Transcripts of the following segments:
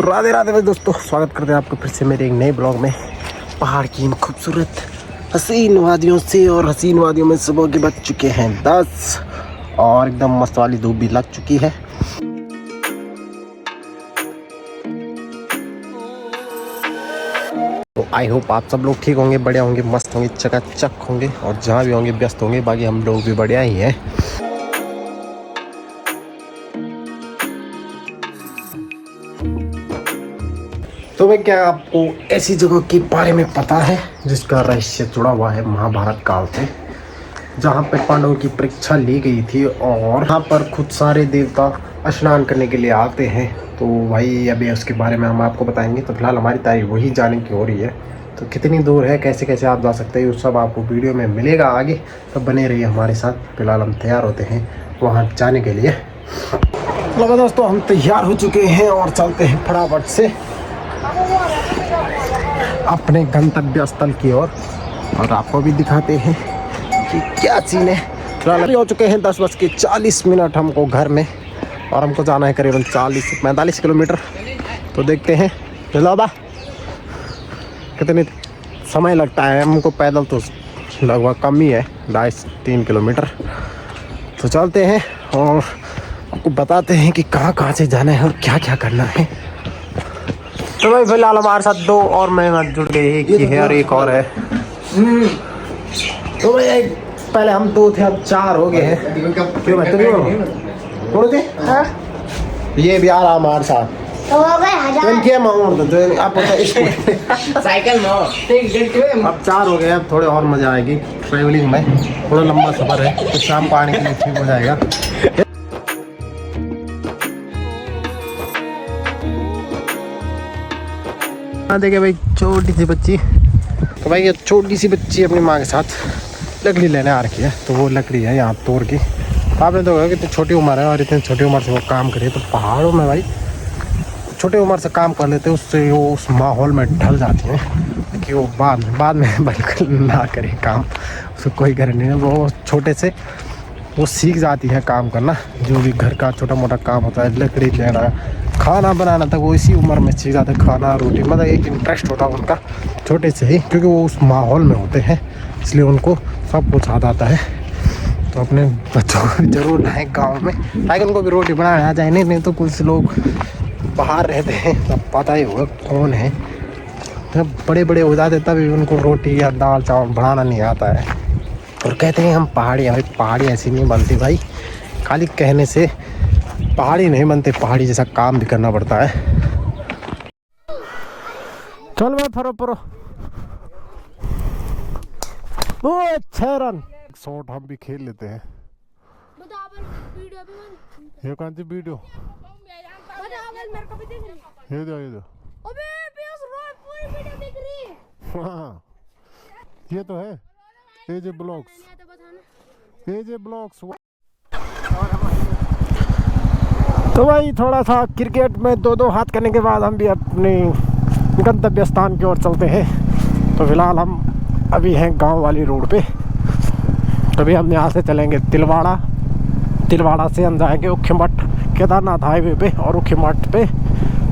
राधे राधे भाई दोस्तों, स्वागत करते हैं आपको फिर से मेरे एक नए ब्लॉग में। पहाड़ की इन खूबसूरत हसीन वादियों से, और हसीन वादियों में सुबह के बज चुके हैं 10 और एकदम मस्त वाली धूप भी लग चुकी है। तो आई होप आप सब लोग ठीक होंगे, बढ़िया होंगे, मस्त होंगे, चकाचक होंगे, और जहाँ भी होंगे व्यस्त होंगे। बाकी हम लोग भी बढ़िया ही हैं। तो भाई, क्या आपको ऐसी जगह के बारे में पता है जिसका रहस्य जुड़ा हुआ है महाभारत काल से, जहाँ पे पांडवों की परीक्षा ली गई थी और यहाँ पर खुद सारे देवता स्नान करने के लिए आते हैं। तो भाई अभी उसके बारे में हम आपको बताएंगे। तो फिलहाल हमारी तैयारी वही जाने की हो रही है। तो कितनी दूर है, कैसे कैसे आप जा सकते हैं, वो सब आपको वीडियो में मिलेगा आगे। तो बने रहिए हमारे साथ। फिलहाल हम तैयार होते हैं वहाँ जाने के लिए। तो दोस्तों, हम तैयार हो चुके हैं और चलते हैं फटाफट से अपने गंतव्य स्थल की ओर, और आपको भी दिखाते हैं कि क्या सीन है। फिलहाल हो चुके हैं 10:40 हमको घर में, और हमको जाना है करीबन 40 से 45 किलोमीटर। तो देखते हैं बा कितने समय लगता है हमको। पैदल तो लगभग कम ही है, 2.5-3 किलोमीटर। तो चलते हैं और आपको बताते हैं कि कहाँ से जाना है और क्या क्या करना है। तो भाई फिलहाल हमारे साथ 2 और मेहमान जुड़ गए, एक ही है और एक और है। तो भाई पहले हम 2 थे, अब 4 हो गए हैं। क्यों भाई, कौन थे? ये भी आ रहा हमारे साथ। तो आप साइकिल में अब 4 हो गए। अब थोड़े और मजा आएगी ट्रैवलिंग में। थोड़ा लंबा सफर है, तो शाम को आने के लिए ठीक हो जाएगा। हाँ देखिए भाई, छोटी सी बच्ची। तो भाई ये छोटी सी बच्ची अपनी माँ के साथ लकड़ी लेने आ रखी है। तो वो लकड़ी है यहाँ तोड़ की। आपने तो कहा कि इतनी छोटी उम्र है और इतनी छोटी उम्र से वो काम करे। तो पहाड़ों में भाई छोटी उम्र से काम कर लेते हैं, उससे वो उस माहौल में ढल जाती हैं कि वो बाद में बिल्कुल ना करे काम। उसको कोई करे नहीं है। वो छोटे से वो सीख जाती है काम करना। जो भी घर का छोटा मोटा काम होता है, लकड़ी लेना, खाना बनाना तक वो इसी उम्र में सीख जाते हैं। खाना, रोटी, मतलब एक इंटरेस्ट होता है उनका छोटे से ही, क्योंकि वो उस माहौल में होते हैं, इसलिए उनको सब कुछ आ जाता है। तो अपने बच्चों को जरूर लाएँ गाँव में, ताकि उनको भी रोटी बनाने आ जाए। नहीं तो कुछ लोग बाहर रहते हैं, तब पता ही होगा कौन है। जब बड़े हो जाते तभी उनको रोटी या दाल चावल बनाना नहीं आता है। और कहते हैं हम पहाड़ी हैं। भाई पहाड़ी ऐसी नहीं बनती भाई, खाली कहने से पहाड़ी नहीं बनते। पहाड़ी जैसा काम भी करना पड़ता है। चल भाई फरो वो 6 रन शॉट हम भी खेल लेते हैं। ये कौन सी वीडियो? ये दो हाँ, ये तो है एजे ब्लॉग्स। तो भाई थोड़ा सा क्रिकेट में 2-2 हाथ करने के बाद हम भी अपने गंतव्य स्थान की ओर चलते हैं। तो फिलहाल हम अभी हैं गांव वाली रोड पे। तभी हम यहाँ से चलेंगे तिलवाड़ा से हम जाएंगे उखीमठ केदारनाथ हाईवे पे, और उखीमठ पे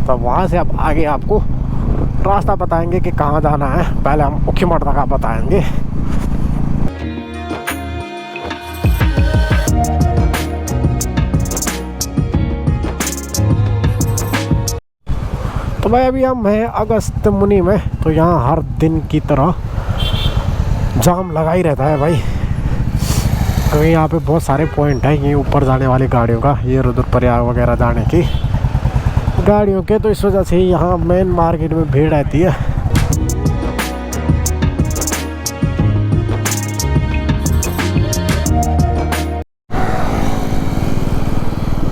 तो वहाँ से अब आगे आपको रास्ता बताएंगे कि कहाँ जाना है। पहले हम उखीमठ तक आप बताएंगे। तो भाई अभी हम हैं अगस्त मुनि में। तो यहाँ हर दिन की तरह जाम लगा ही रहता है भाई, क्योंकि यहाँ पे बहुत सारे पॉइंट हैं ये ऊपर जाने वाली गाड़ियों का, ये रुद्रप्रयाग वगैरह जाने की गाड़ियों के। तो इस वजह से यहाँ मेन मार्केट में भीड़ रहती है।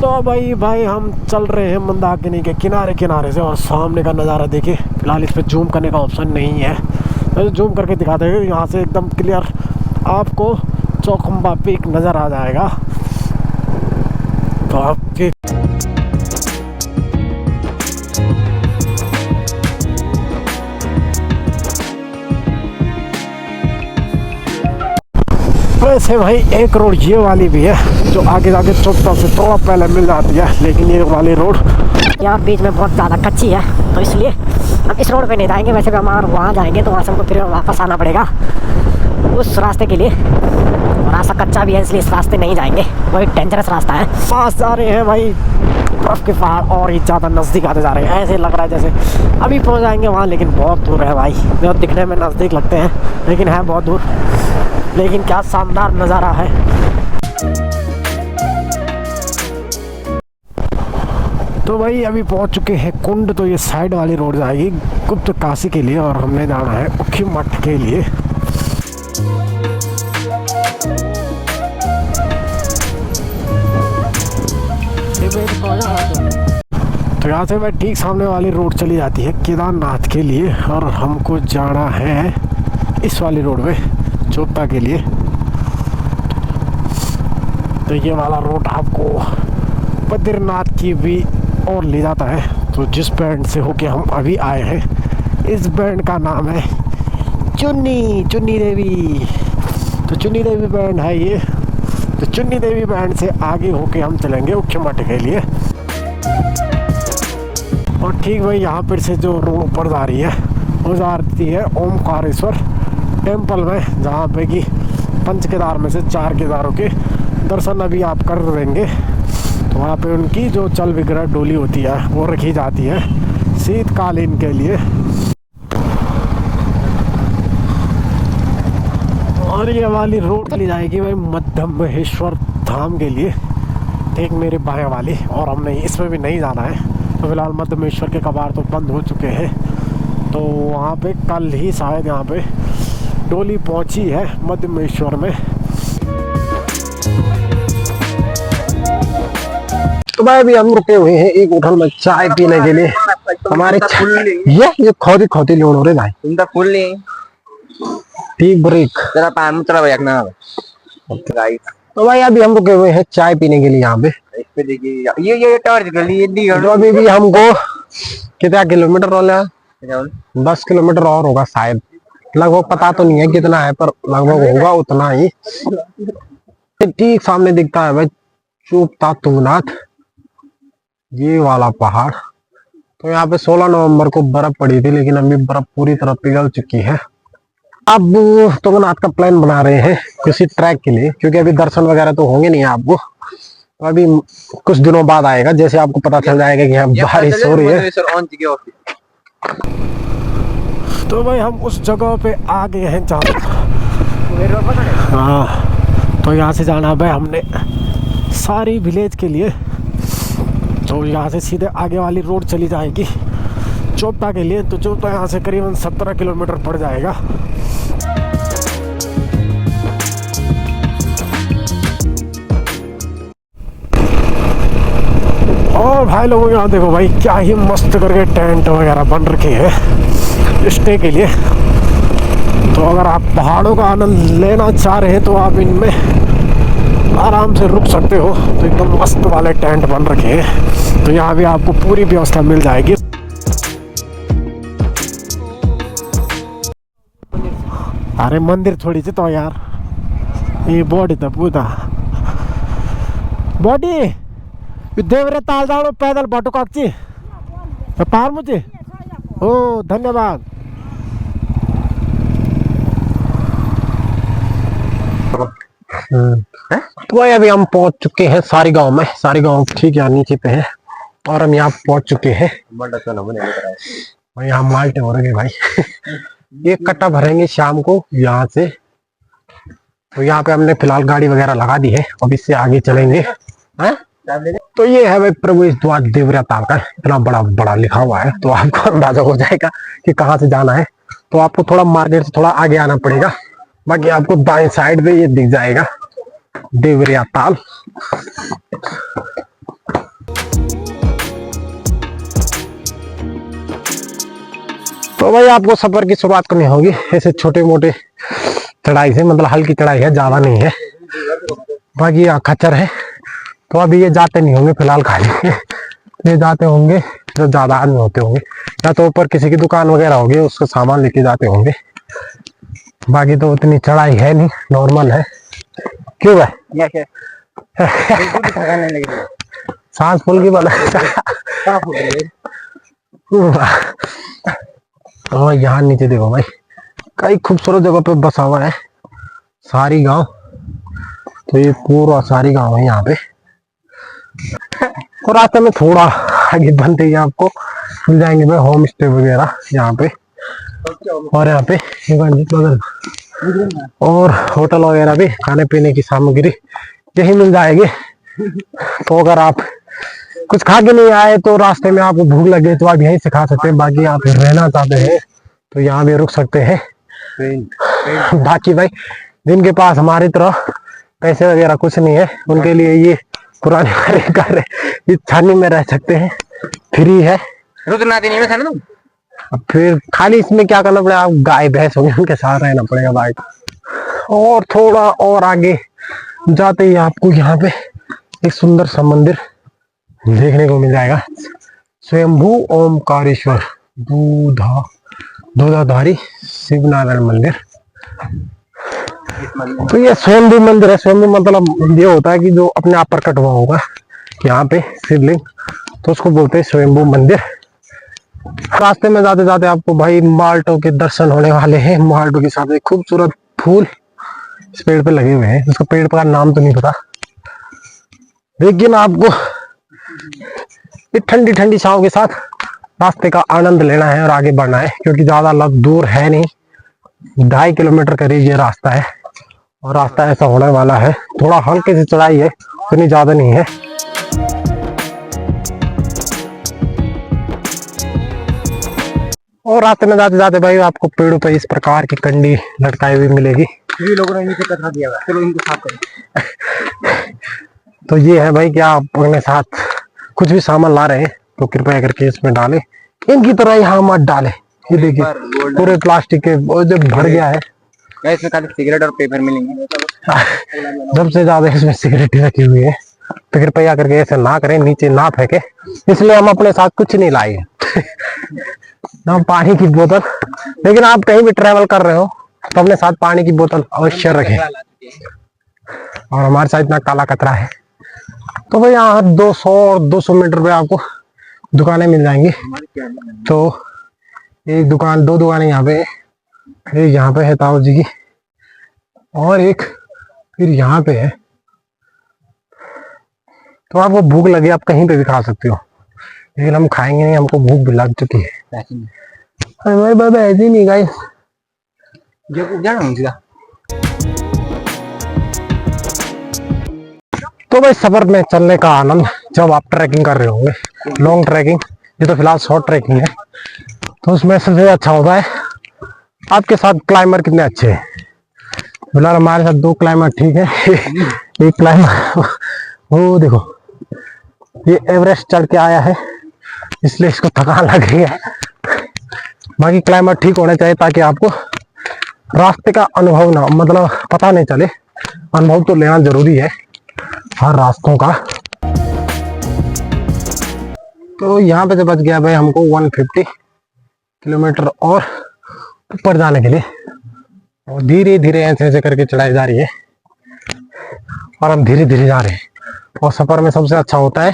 तो भाई हम चल रहे हैं मंदाकिनी के किनारे से, और सामने का नज़ारा देखिए। फिलहाल इस पर जूम करने का ऑप्शन नहीं है, तो जूम करके दिखाते हैं। यहाँ से एकदम क्लियर आपको चौखंबा पीक नज़र आ जाएगा। तो आपके वैसे भाई एक रोड ये वाली भी है जो आगे जाके चौथा से थोड़ा पहले मिल जाती है, लेकिन ये वाली रोड यहाँ बीच में बहुत ज़्यादा कच्ची है, तो इसलिए हम इस रोड पे नहीं जाएंगे। वैसे भी हम अगर वहाँ जाएंगे तो वहाँ से हमको फिर वापस आना पड़ेगा उस रास्ते के लिए, और रास्ता कच्चा भी है इसलिए इस रास्ते नहीं जाएंगे, वही डेंजरस रास्ता है। पास जा रहे हैं भाई बर्फ़ के पहाड़, और ही ज़्यादा नज़दीक आते जा रहे हैं। ऐसे लग रहा है जैसे अभी पहुँच जाएंगे वहाँ, लेकिन बहुत दूर है भाई। जो दिखने में नज़दीक लगते हैं लेकिन है बहुत दूर। लेकिन क्या शानदार नज़ारा है। तो भाई अभी पहुंच चुके हैं कुंड। तो ये साइड वाली रोड जाएगी गुप्त काशी के लिए, और हमने जाना है उखी मठ के लिए। तो यहाँ से भाई ठीक सामने वाली रोड चली जाती है केदारनाथ के लिए, और हमको जाना है इस वाली रोड में चोपता के लिए। तो ये वाला रोड आपको बद्रीनाथ की भी और ले जाता है। तो जिस बैंड से होके हम अभी आए हैं, इस बैंड का नाम है चुन्नी देवी। तो चुन्नी देवी बैंड है ये। तो चुन्नी देवी बैंड से आगे होके हम चलेंगे उखी मठ के लिए। और ठीक भाई यहाँ पर से जो रोड ऊपर जा रही है वो जाती है ओमकारेश्वर टेम्पल में, जहाँ पे कि पंच केदार में से 4 केदारों के दर्शन अभी आप कर देंगे। तो वहाँ पे उनकी जो चल विग्रह डोली होती है वो रखी जाती है शीतकालीन के लिए। और ये वाली रोड चली जाएगी भाई मध्य महेश्वर धाम के लिए, ठीक मेरे बाएं वाली। और हमने इसमें भी नहीं जाना है। तो फिलहाल मध्य महेश्वर के कबाड़ तो बंद हो चुके हैं। तो वहाँ पे कल ही शायद यहाँ पे डोली पहुँची है मध्य महेश्वर में। तो भाई अभी हम रुके हुए हैं एक होटल में चाय पीने के लिए। हमारे ये खोदी खोदी लोड हो रहे भाई। तुमदा फुल नहीं टी ब्रेक तेरा पाम चला भैया ना गाइस। तो भाई अभी हम रुके हुए हैं चाय पीने के लिए यहाँ पे। इस पे देखिए ये टॉर्च गली ये तो अभी भी हमको कितना किलोमीटर रोला है? 10 किलोमीटर और होगा शायद, लगभग पता तो नहीं है कितना है, पर लगभग होगा उतना ही। ठीक सामने दिखता है भाई चोपता तुंगनाथ, ये वाला पहाड़। तो यहाँ पे 16 नवंबर को बर्फ पड़ी थी, लेकिन अभी बर्फ पूरी तरह पिघल चुकी है। अब तुंगनाथ का प्लान बना रहे हैं किसी ट्रैक के लिए, क्योंकि अभी दर्शन वगैरह तो होंगे नहीं आपको। तो अभी कुछ दिनों बाद आएगा, जैसे आपको पता चल जाएगा कि यहाँ बारिश हो रही है। तो भाई हम उस जगह पे आ गए हैं जहाँ, हाँ तो यहाँ से जाना भाई हमने सारी विलेज के लिए। तो यहाँ से सीधे आगे वाली रोड चली जाएगी चोपता के लिए। तो चोपता यहाँ से करीबन 17 किलोमीटर पड़ जाएगा। और भाई लोगों यहाँ देखो भाई क्या ही मस्त करके टेंट वगैरह बन रखे हैं स्टे के लिए। तो अगर आप पहाड़ों का आनंद लेना चाह रहे हैं तो आप इनमें आराम से रुक सकते हो। तो एकदम मस्त वाले टेंट बन रखे हैं। तो यहाँ भी आपको पूरी व्यवस्था मिल जाएगी। अरे मंदिर थोड़ी सी तो यार ये बॉडी था पूरा बॉडी देवरे ताल जाओ पैदल बाटो काकची पार मुझे ओ धन्यवाद। तो भाई अभी हम पहुंच चुके हैं सारी गांव में। सारी गांव ठीक यहाँ नीचे पे है, और हम यहाँ पहुंच चुके हैं। यहाँ माल्टे हो रहे भाई। एक कट्टा भरेंगे शाम को यहाँ से। तो यहाँ पे हमने फिलहाल गाड़ी वगैरह लगा दी है, अब इससे आगे चलेंगे। है? तो ये है भाई प्रवेश द्वार देवरिया ताल का, इतना बड़ा बड़ा लिखा हुआ है, तो आपको अंदाजा हो जाएगा कि कहाँ से जाना है। तो आपको थोड़ा मार्केट से थोड़ा आगे आना पड़ेगा, बाकी आपको दाएं साइड पे ये दिख जाएगा देवरिया ताल। तो भाई आपको सफर की शुरुआत करनी होगी ऐसे छोटे मोटे चढ़ाई से, मतलब हल्की चढ़ाई है, ज्यादा नहीं है। बाकी यहाँ खच्चर है, तो अभी ये जाते नहीं होंगे फिलहाल खाली। ये जाते होंगे जो ज्यादा आदमी होते होंगे, या तो ऊपर किसी की दुकान वगैरह होगी उसको सामान लेके जाते होंगे। बाकी तो उतनी चढ़ाई है नहीं, नॉर्मल है। क्यों भाई सांस फूल की वाला। और यहाँ नीचे देखो भाई, कई खूबसूरत जगह पे बसा हुआ है सारी गांव। तो ये पूरा सारी गांव है यहाँ पे। और रास्ते में थोड़ा आगे बनते ही आपको मिल जाएंगे भाई होम स्टे वगैरह यहाँ पे। और यहाँ पे और होटल वगैरह भी, खाने पीने की सामग्री यही मिल जाएगी। तो अगर आप कुछ खा के नहीं आए तो रास्ते में आपको भूख लगे तो आप यहीं से खा सकते हैं। बाकी आप रहना चाहते हैं तो यहाँ भी रुक सकते हैं। बाकी भाई जिनके पास हमारी तरह पैसे वगैरह कुछ नहीं है, उनके लिए ये पुराने वाले घर है, इस छानी में रह सकते हैं, फ्री है। नहीं में था ना तुम। अब फिर खाली इसमें क्या करना पड़ेगा, आप गाय भैंस होंगे उनके साथ रहना पड़ेगा भाई। और थोड़ा और आगे जाते ही आपको यहाँ पे एक सुंदर सा मंदिर देखने को मिल जाएगा, स्वयंभू ओमकारेश्वर दूधाधारी शिव नारायण मंदिर। तो ये स्वयंभू मंदिर है। स्वयंभू मतलब ये होता है कि जो अपने आप प्रकट हुआ होगा यहाँ पे शिवलिंग, तो उसको बोलते हैं स्वयंभू मंदिर। रास्ते में जाते जाते आपको भाई माल्टो के दर्शन होने वाले हैं। माल्टो के साथ एक खूबसूरत फूल इस पेड़ पे लगे हुए हैं, उसका पेड़ का नाम तो नहीं पता, लेकिन आपको ठंडी ठंडी छांव के साथ रास्ते का आनंद लेना है और आगे बढ़ना है, क्योंकि ज्यादा दूर है नहीं, 2.5 किलोमीटर करीब ये रास्ता है। और रास्ता ऐसा होने वाला है, थोड़ा हल्के से चढ़ाई है, उतनी ज्यादा नहीं है। और रास्ते में जाते जाते भाई आपको पेड़ों पे इस प्रकार की कंडी लटकाई हुई मिलेगी। ये लोगों ने नीचे कचरा दिया हुआ है, चलो इनको साफ करें। तो ये है भाई कि आप अपने साथ कुछ भी सामान ला रहे हैं तो कृपया करके इसमें डालें, इनकी तरह यहाँ मत डालें। ये देखिए पूरे प्लास्टिक के जब भर गया है। इसमें खाली सिगरेट और पेपर मिलेंगे। सबसे ज्यादा इसमें सिगरेट रखी हुई है, तो कृपया करके ऐसे ना करें, नीचे ना फेंके। इसलिए हम अपने साथ कुछ नहीं लाए ना पानी की बोतल, लेकिन आप कहीं भी ट्रेवल कर रहे हो तो अपने साथ पानी की बोतल अवश्य रखें। और हमारे साथ इतना काला कचरा है। तो भाई यहाँ 200 और 200 मीटर पे आपको दुकानें मिल जाएंगी। तो एक दुकान, 2 दुकानें यहाँ पे, एक यहाँ पे है ताऊ जी की, और एक फिर यहाँ पे है। तो आपको भूख लगे आप कहीं पे भी खा सकते हो, लेकिन हम खाएंगे नहीं, हमको भूख भी लग चुकी है। हमारे बाबा ऐसे नहीं गाइस। तो भाई सफर में चलने का आनंद जब आप ट्रैकिंग कर रहे होंगे, लॉन्ग ट्रैकिंग, ये तो फिलहाल शॉर्ट ट्रैकिंग है, तो उसमें सबसे अच्छा होता है आपके साथ क्लाइंबर कितने अच्छे हैं। फिलहाल हमारे साथ 2 क्लाइंबर ठीक है। एक क्लाइंबर वो देखो, ये एवरेस्ट चढ़ के आया है इसलिए इसको थकान लग रही है। बाकी क्लाइंबर ठीक होने चाहिए ताकि आपको रास्ते का अनुभव ना, मतलब पता नहीं चले। अनुभव तो लेना जरूरी है हर रास्तों का। तो यहाँ पे से बच गया भाई हमको 150 किलोमीटर और ऊपर जाने के लिए, और धीरे धीरे ऐसे ऐसे करके चढ़ाई जा रही है और हम धीरे धीरे जा रहे हैं। और सफर में सबसे अच्छा होता है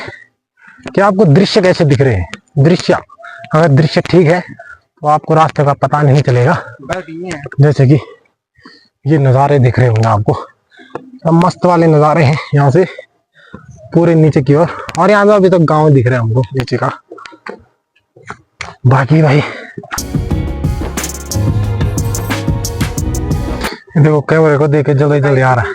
कि आपको दृश्य कैसे दिख रहे हैं। दृश्य अगर दृश्य ठीक है तो आपको रास्ते का पता नहीं चलेगा। जैसे कि ये नज़ारे दिख रहे होंगे आपको, सब मस्त वाले नज़ारे हैं यहाँ से पूरे नीचे की ओर। और यहाँ पे अभी तक गांव दिख रहे हैं हमको नीचे का। बाकी भाई देखो कैमरे को देख के जल्दी जल्दी आ रहा है।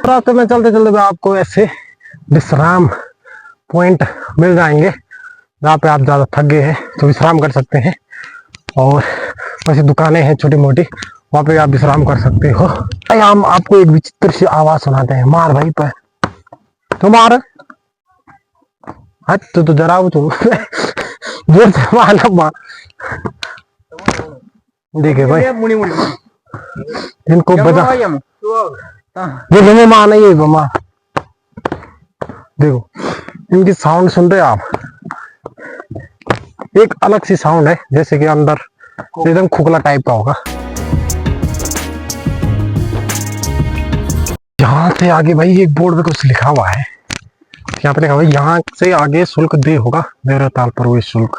रास्ते में चलते चलते आपको ऐसे विश्राम पॉइंट मिल जाएंगे जहाँ पे आप ज्यादा थक गए हैं तो विश्राम कर सकते हैं। और वैसे दुकानें हैं छोटी मोटी, वहाँ पे आप विश्राम कर सकते हो। हम आपको एक विचित्र सी आवाज सुनाते हैं। मार भाई पर तो मार, तो जरा वो जोर से मार। देखे भाई इनको बता, देखो माँ नहीं है माँ, देखो इनकी साउंड सुन रहे आप, एक अलग सी साउंड है जैसे कि अंदर एकदम खोखला टाइप का होगा। यहाँ से आगे भाई एक बोर्ड पे कुछ लिखा हुआ है, यहाँ पे लिखा हुआ है यहाँ से आगे शुल्क दे होगा, देवताल प्रवेश शुल्क।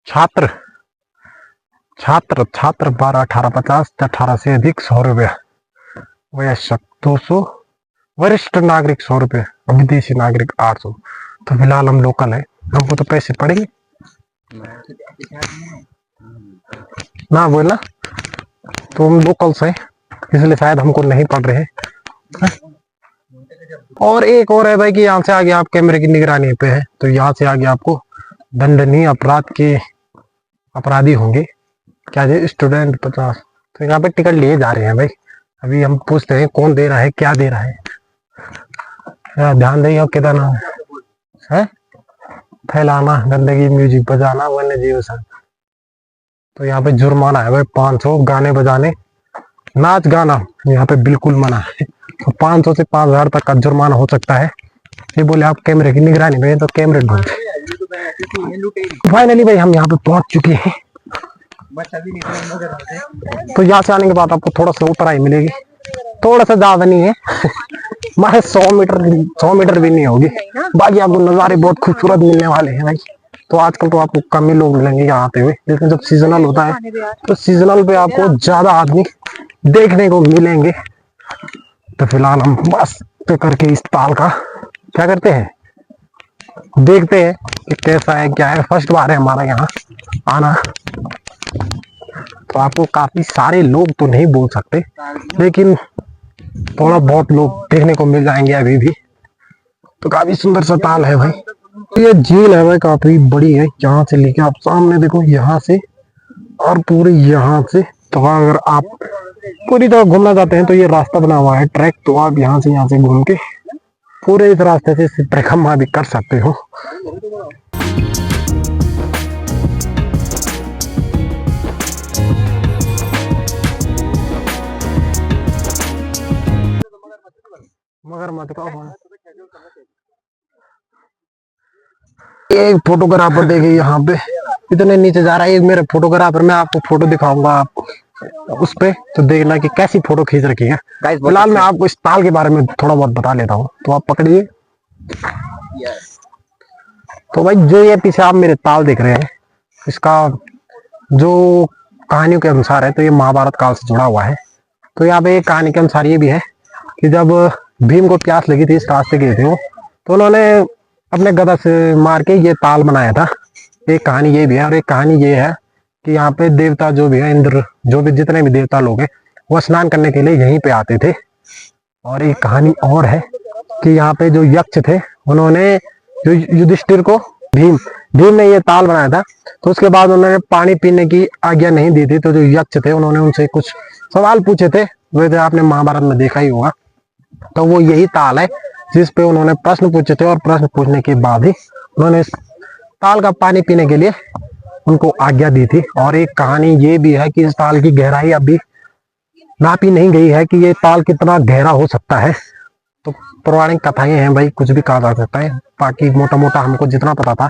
छात्र छात्र छात्र 12-18-50, 18 से अधिक 100 रुपया, वयस्क 200, वरिष्ठ नागरिक 100 रुपये, विदेशी नागरिक 800। तो फिलहाल हम लोकल है, हमको तो पैसे पड़ेंगे ना, बोलना तो हम लोकल्स हैं इसलिए शायद हमको नहीं पड़ रहे हैं। और एक और है भाई कि यहाँ से आगे आप कैमरे की निगरानी पे है, तो यहाँ से आगे आपको दंडनीय अपराध के अपराधी होंगे। क्या है स्टूडेंट 50, तो यहाँ पे टिकट लिए जा रहे हैं भाई। अभी हम पूछते हैं कौन दे रहा है, क्या दे रहा है, ध्यान दें केदारनाथ है, फैलाना गंदगी, म्यूजिक बजाना, वन्य जीव संग। तो यहाँ पे जुर्माना है भाई 500, गाने बजाने नाच गाना यहाँ पे बिल्कुल मना है, तो 500 से 5000 तक का जुर्माना हो सकता है। ये बोले आप कैमरे की निगरानी में, तो कैमरे ढूंढते। फाइनली भाई हम यहाँ पे पहुंच चुके हैं। तो यहाँ से आने के बाद आपको थोड़ा सा ऊंचाई मिलेगी, थोड़ा सा ज्यादा नहीं है मारे 100 मीटर भी नहीं होगी। बाकी आपको नज़ारे बहुत खूबसूरत मिलने वाले हैं भाई। तो आजकल तो आपको कम ही लोग मिलेंगे यहाँ आते हुए, लेकिन जब सीजनल होता है तो सीजनल पे आपको ज्यादा आदमी देखने को मिलेंगे। तो फिलहाल हम बस पे करके इस ताल का क्या करते हैं, देखते हैं कि कैसा है क्या है। फर्स्ट बार है हमारा यहाँ आना, तो आपको काफी सारे लोग तो नहीं बोल सकते, लेकिन थोड़ा बहुत लोग देखने को मिल जाएंगे अभी भी। तो काफी सुंदर सा ताल है भाई। ये झील है भाई, काफी बड़ी है। यहाँ से लेके आप सामने देखो, यहाँ से और पूरे यहाँ से। तो अगर आप पूरी तरह घूमना चाहते हैं तो ये रास्ता बना हुआ है ट्रैक, तो आप यहाँ से घूम के पूरे इस रास्ते से परिक्रमा भी कर सकते हो। मगर मत का एक फोटोग्राफर देखे यहाँ पे इतने नीचे जा रहा है। एक मेरे फोटोग्राफर, मैं आपको फोटो दिखाऊंगा आप उस पे, तो देखना कि कैसी फोटो खींच रखी है। फिलहाल मैं आपको इस ताल के बारे में थोड़ा बहुत बता लेता हूँ, तो आप पकड़िए। तो भाई जो ये पीछे आप मेरे ताल देख रहे हैं, इसका जो कहानियों के अनुसार है तो ये महाभारत काल से जुड़ा हुआ है। तो यहाँ पे कहानी के अनुसार ये भी है कि जब भीम को प्यास लगी थी, इस रास्ते गए थे वो, तो उन्होंने अपने गदा से मार के ये ताल बनाया था। एक कहानी ये भी है, और एक कहानी ये है कि यहाँ पे देवता जो भी है, इंद्र जो भी जितने भी देवता लोग हैं, वो स्नान करने के लिए यहीं पे आते थे। और एक कहानी और है कि यहाँ पे जो यक्ष थे, उन्होंने जो युधिष्ठिर को भीम ने ये ताल बनाया था, तो उसके बाद उन्होंने पानी पीने की आज्ञा नहीं दी थी। तो जो यक्ष थे उन्होंने उनसे कुछ सवाल पूछे थे, वैसे आपने महाभारत में देखा ही होगा। तो वो यही ताल है जिस पे उन्होंने प्रश्न पूछे थे, और प्रश्न पूछने के बाद ही उन्होंने इस ताल का पानी पीने के लिए उनको आज्ञा दी थी। और एक कहानी ये भी है कि इस ताल की गहराई अभी नापी नहीं गई है कि ये ताल कितना गहरा हो सकता है। तो पौराणिक कथाएं हैं भाई, कुछ भी कहा जा सकता है। बाकी मोटा मोटा हमको जितना पता था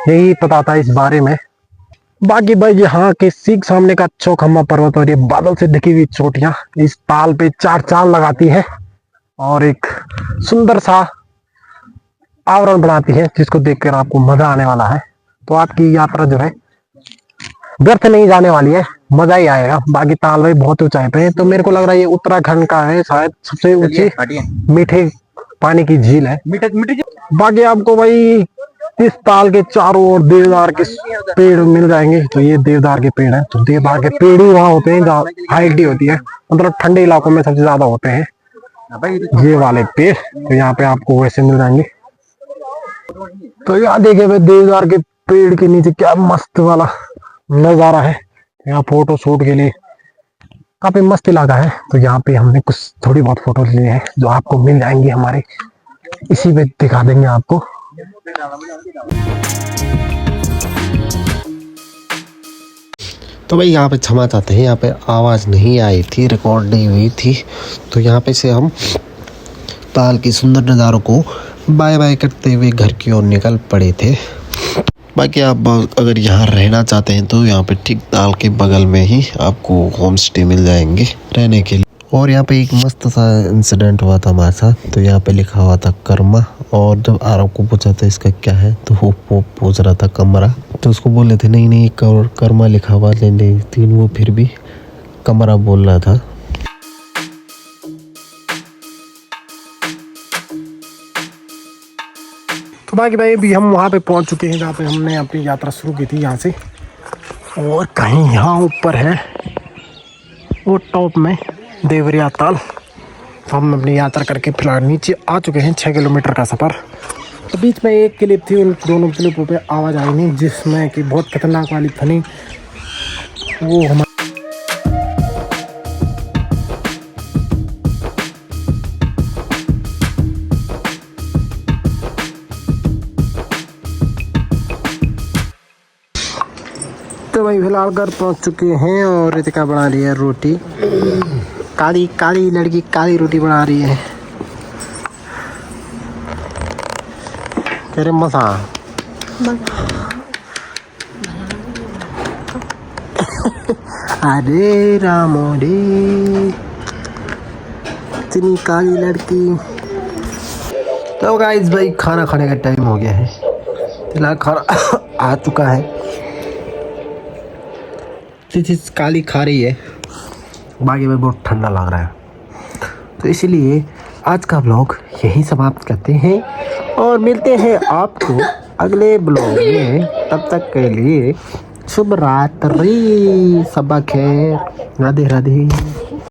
यही पता था इस बारे में। बाकी भाई यहाँ के सीख सामने का चौखम्मा पर्वत और ये बादल से ढकी हुई चोटियां इस ताल पे चार चांद लगाती है और एक सुंदर सा आवरण बनाती है, जिसको देखकर आपको मजा आने वाला है। तो आपकी यात्रा जो है व्यर्थ नहीं जाने वाली है, मजा ही आएगा। बाकी ताल भाई बहुत ऊंचाई पे है, तो मेरे को लग रहा है ये उत्तराखंड का है शायद सबसे ऊंची मीठे पानी की झील है। बाकी आपको भाई इस ताल के चारों ओर देवदार के पेड़ मिल जाएंगे। तो ये देवदार के पेड़ है, तो देवदार के पेड़ ही वहां होते हैं जहाँ हाइट होती है, मतलब ठंडे इलाकों में सबसे ज्यादा होते हैं ये वाले पेड़। तो यहाँ पे आपको वैसे मिल जाएंगे। तो यहाँ देखिए भाई देवदार के पेड़ के नीचे क्या मस्त वाला नजारा है। यहाँ फोटो शूट के लिए काफी मस्त इलाका है। तो यहाँ पे हमने कुछ थोड़ी बहुत फोटो लिए हैं जो आपको मिल जाएंगी हमारे, इसी पे दिखा देंगे आपको। तो भाई यहाँ पे क्षमा चाहते हैं, यहाँ पे आवाज़ नहीं आई थी, रिकॉर्ड नहीं हुई थी। तो यहाँ पे से हम ताल के सुंदर नज़ारों को बाय बाय करते हुए घर की ओर निकल पड़े थे। बाकी आप अगर यहाँ रहना चाहते हैं तो यहाँ पे ठीक ताल के बगल में ही आपको होम स्टे मिल जाएंगे रहने के लिए। और यहाँ पे एक मस्त सा इंसिडेंट हुआ था हमारे साथ। तो यहाँ पे लिखा हुआ था कर्मा, और जब आरव को पूछा था इसका क्या है, तो वो पूछ रहा था कमरा। तो उसको बोले थे नहीं नहीं कर्मा लिखा हुआ, लेकिन वो फिर भी कमरा बोल रहा था। तो बाकी भाई अभी हम वहाँ पे पहुँच चुके हैं जहाँ पे हमने अपनी यात्रा शुरू की थी यहाँ से। और कहीं यहाँ ऊपर है वो टॉप में देवरिया ताल। तो हम अपनी यात्रा करके फिलहाल नीचे आ चुके हैं। 6 किलोमीटर का सफ़र। तो बीच में एक क्लिप थी, उन दोनों क्लिपों पे आवाज़ आई नहीं, जिसमें कि बहुत खतरनाक वाली थी वो हम। तो भाई फिलहाल घर पहुंच चुके हैं और रितिका बना रही है रोटी। काली काली लड़की काली रोटी बना रही है। तेरे मसा अरे रामो रे इतनी काली लड़की। तो गाइस भाई खाना खाने का टाइम हो गया है। फिलहाल खाना आ चुका है। चीज़ काली खा रही है, बाकी में बहुत ठंडा लग रहा है। तो इसलिए आज का ब्लॉग यहीं समाप्त करते हैं और मिलते हैं आपको अगले ब्लॉग में। तब तक के लिए शुभ रात्रि, सबा खैर, राधे राधे।